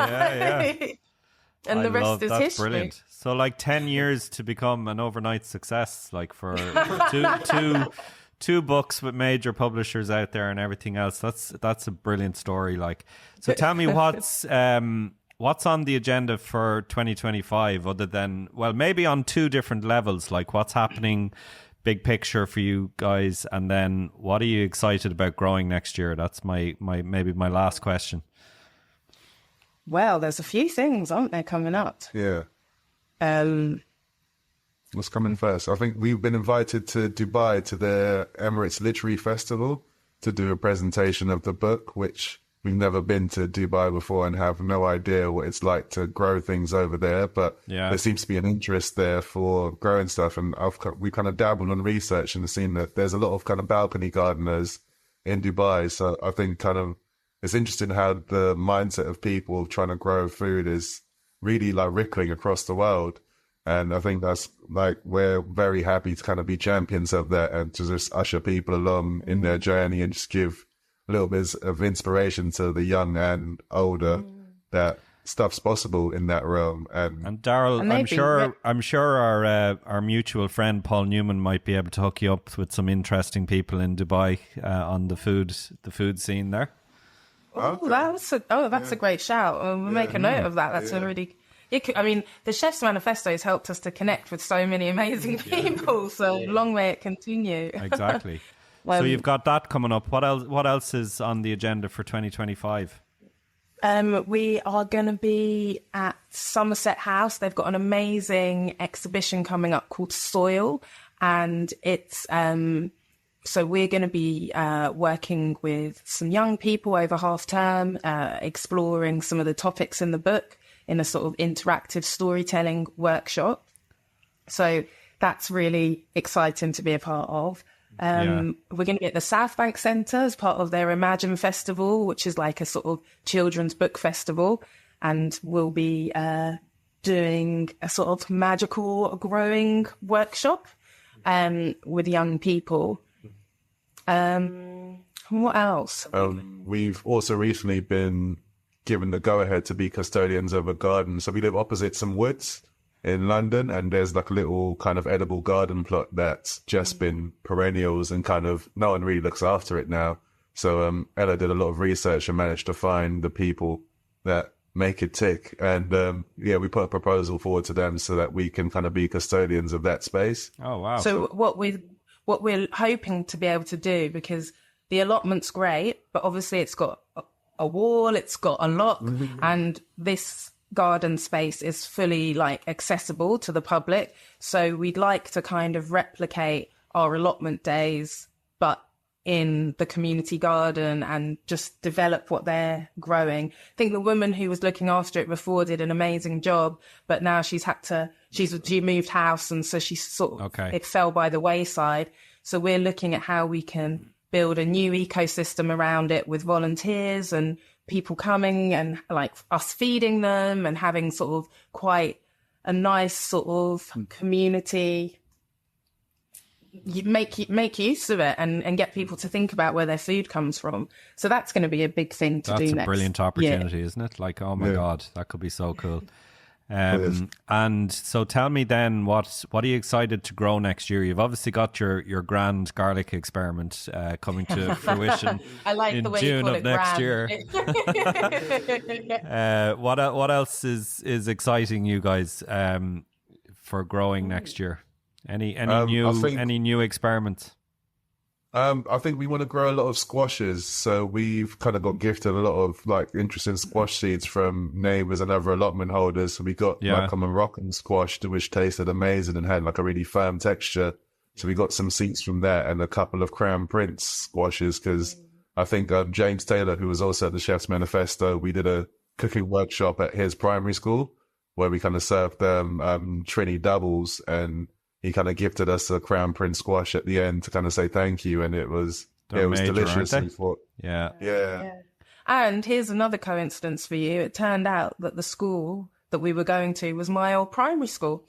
A: and the rest is
B: that's
A: history.
B: Brilliant. So like 10 years to become an overnight success, like for two books with major publishers out there and everything else. That's a brilliant story. Like, so tell me what's on the agenda for 2025, other than, well, maybe on two different levels, like what's happening big picture for you guys, and then what are you excited about growing next year? That's my maybe my last question.
A: Well, there's a few things, aren't there, coming up?
C: Yeah. What's coming first? I think we've been invited to Dubai to the Emirates Literary Festival to do a presentation of the book, which we've never been to Dubai before and have no idea what it's like to grow things over there. But there seems to be an interest there for growing stuff. And we kind of dabbled on research and seen that there's a lot of kind of balcony gardeners in Dubai. So I think kind of it's interesting how the mindset of people trying to grow food is really like rippling across the world. And I think that's like, we're very happy to kind of be champions of that and to just usher people along in their journey and just give a little bit of inspiration to the young and older that stuff's possible in that realm. And
B: Darryl, I'm sure our mutual friend Paul Newman might be able to hook you up with some interesting people in Dubai on the food scene there.
A: That's a great shout. We'll make a note of that. That's already. I mean, the Chef's Manifesto has helped us to connect with so many amazing people. So long may it continue.
B: Exactly. So you've got that coming up. What else is on the agenda for 2025?
A: We are going to be at Somerset House. They've got an amazing exhibition coming up called Soil, and it's so we're going to be working with some young people over half term, exploring some of the topics in the book in a sort of interactive storytelling workshop. So that's really exciting to be a part of. We're going to be at the South Bank Centre as part of their Imagine Festival, which is like a sort of children's book festival. And we'll be doing a sort of magical growing workshop with young people. What else?
C: We've also recently been given the go-ahead to be custodians of a garden. So we live opposite some woods in London, and there's like a little kind of edible garden plot that's just been perennials and kind of no one really looks after it now. So Ella did a lot of research and managed to find the people that make it tick. And we put a proposal forward to them so that we can kind of be custodians of that space.
B: Oh, wow.
A: So what we're hoping to be able to do, because the allotment's great, but obviously it's got a wall, it's got a lock, and this garden space is fully like accessible to the public. So we'd like to kind of replicate our allotment days, but in the community garden, and just develop what they're growing. I think the woman who was looking after it before did an amazing job, but now she moved house, and so she's sort of, it fell by the wayside. So we're looking at how we can build a new ecosystem around it with volunteers and people coming and like us feeding them and having sort of quite a nice sort of community. You make use of it and get people to think about where their food comes from. So that's going to be a big thing to do next.
B: That's a brilliant opportunity, isn't it? Like, oh my God, that could be so cool. And so tell me then, what are you excited to grow next year? You've obviously got your grand garlic experiment coming to fruition
A: I like
B: in
A: the way
B: June
A: you call
B: of next year. What else is exciting you guys for growing next year? Any
C: I
B: new experiments?
C: I think we want to grow a lot of squashes, so we've kind of got gifted a lot of like interesting squash seeds from neighbours and other allotment holders. So we got like a Moroccan squash, which tasted amazing and had like a really firm texture. So we got some seeds from that and a couple of Crown Prince squashes, because I think James Taylor, who was also at the Chef's Manifesto, we did a cooking workshop at his primary school where we kind of served them Trini doubles, and he kind of gifted us a Crown Prince squash at the end to kind of say thank you, and it was delicious. And we thought, yeah.
A: And here's another coincidence for you. It turned out that the school that we were going to was my old primary school.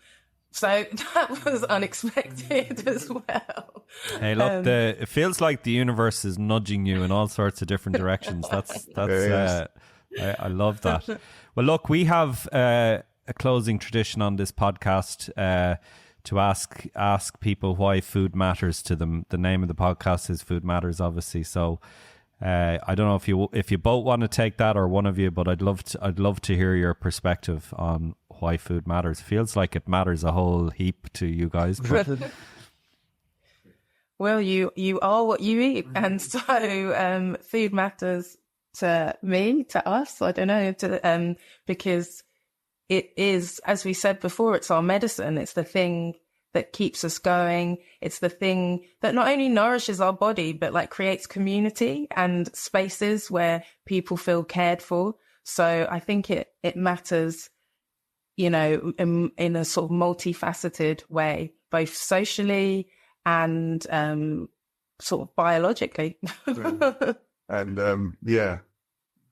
A: So that was unexpected as well.
B: Hey, look, it feels like the universe is nudging you in all sorts of different directions. That's I love that. Well, look, we have a closing tradition on this podcast to ask people why food matters to them. The name of the podcast is Food Matters, obviously. So I don't know if you both want to take that, or one of you, but I'd love to hear your perspective on why food matters. Feels like it matters a whole heap to you guys. But...
A: Well, you are what you eat, and so food matters to me, to us. I don't know, because it is, as we said before, it's our medicine. It's the thing that keeps us going. It's the thing that not only nourishes our body, but like creates community and spaces where people feel cared for. So I think it matters, you know, in a sort of multifaceted way, both socially and sort of biologically.
C: And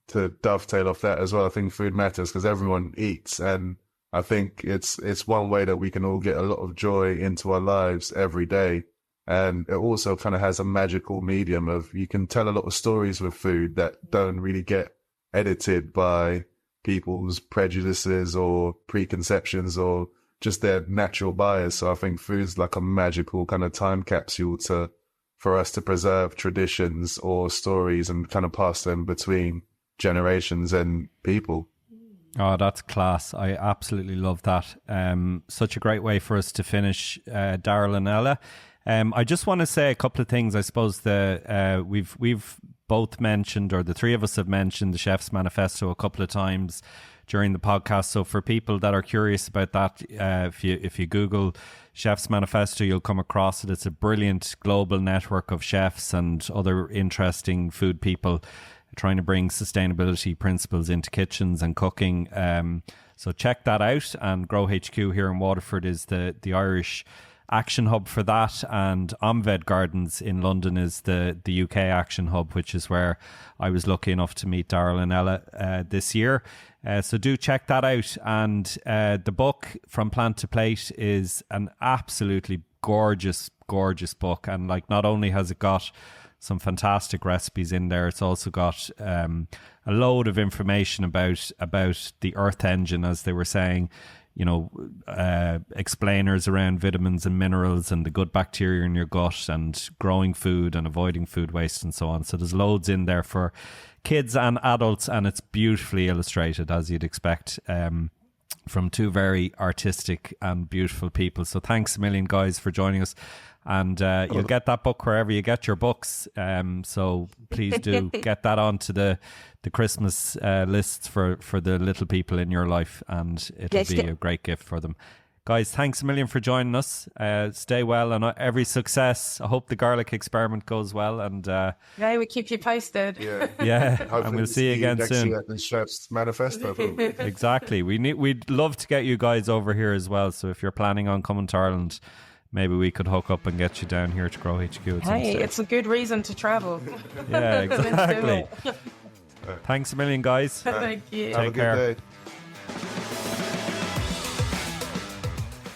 C: to dovetail off that as well, I think food matters because everyone eats, and I think it's one way that we can all get a lot of joy into our lives every day. And it also kind of has a magical medium of, you can tell a lot of stories with food that don't really get edited by people's prejudices or preconceptions or just their natural bias. So I think food's like a magical kind of time capsule for us to preserve traditions or stories and kind of pass them between generations and people.
B: Oh, that's class. I absolutely love that. Such a great way for us to finish, Darryl and Ella. I just want to say a couple of things. I suppose we've both mentioned, or the three of us have mentioned, the Chef's Manifesto a couple of times during the podcast. So for people that are curious about that, if you Google Chef's Manifesto, you'll come across it. It's a brilliant global network of chefs and other interesting food people trying to bring sustainability principles into kitchens and cooking. So check that out. And Grow HQ here in Waterford is the Irish action hub for that, and Omved Gardens in London is the UK action hub, which is where I was lucky enough to meet Darryl and Ella this year. So do check that out. And the book From Plant to Plate is an absolutely gorgeous book, and like, not only has it got some fantastic recipes in there, it's also got a load of information about the earth engine, as they were saying, you know, explainers around vitamins and minerals and the good bacteria in your gut and growing food and avoiding food waste and so on. So there's loads in there for kids and adults, and it's beautifully illustrated, as you'd expect, from two very artistic and beautiful people. So thanks a million, guys, for joining us. And you'll get that book wherever you get your books. So please do get that onto the Christmas lists for the little people in your life, and it'll be a great gift for them. Guys, thanks a million for joining us. Stay well, and every success. I hope the garlic experiment goes well. And
A: yeah, we keep you posted.
B: Yeah, and we'll see you again soon.
C: At the Chef's Manifesto.
B: Exactly. We'd love to get you guys over here as well. So if you're planning on coming to Ireland, maybe we could hook up and get you down here to Grow HQ at some stage.
A: It's a good reason to travel.
B: Yeah, exactly. Thanks a million, guys.
A: Thank you.
C: Have a good day.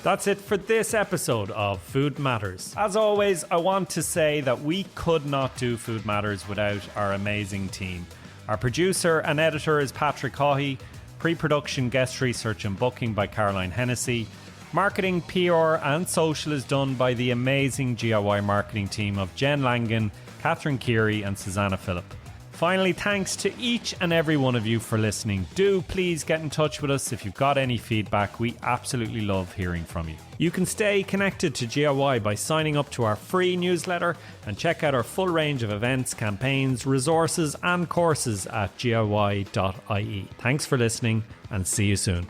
D: That's it for this episode of Food Matters.
B: As always, I want to say that we could not do Food Matters without our amazing team. Our producer and editor is Patrick Haughey. Pre-production, guest research and booking by Caroline Hennessy. Marketing, PR and social is done by the amazing GIY marketing team of Jen Langan, Catherine Keary and Susanna Phillip. Finally, thanks to each and every one of you for listening. Do please get in touch with us if you've got any feedback. We absolutely love hearing from you. You can stay connected to GIY by signing up to our free newsletter and check out our full range of events, campaigns, resources and courses at giy.ie. Thanks for listening and see you soon.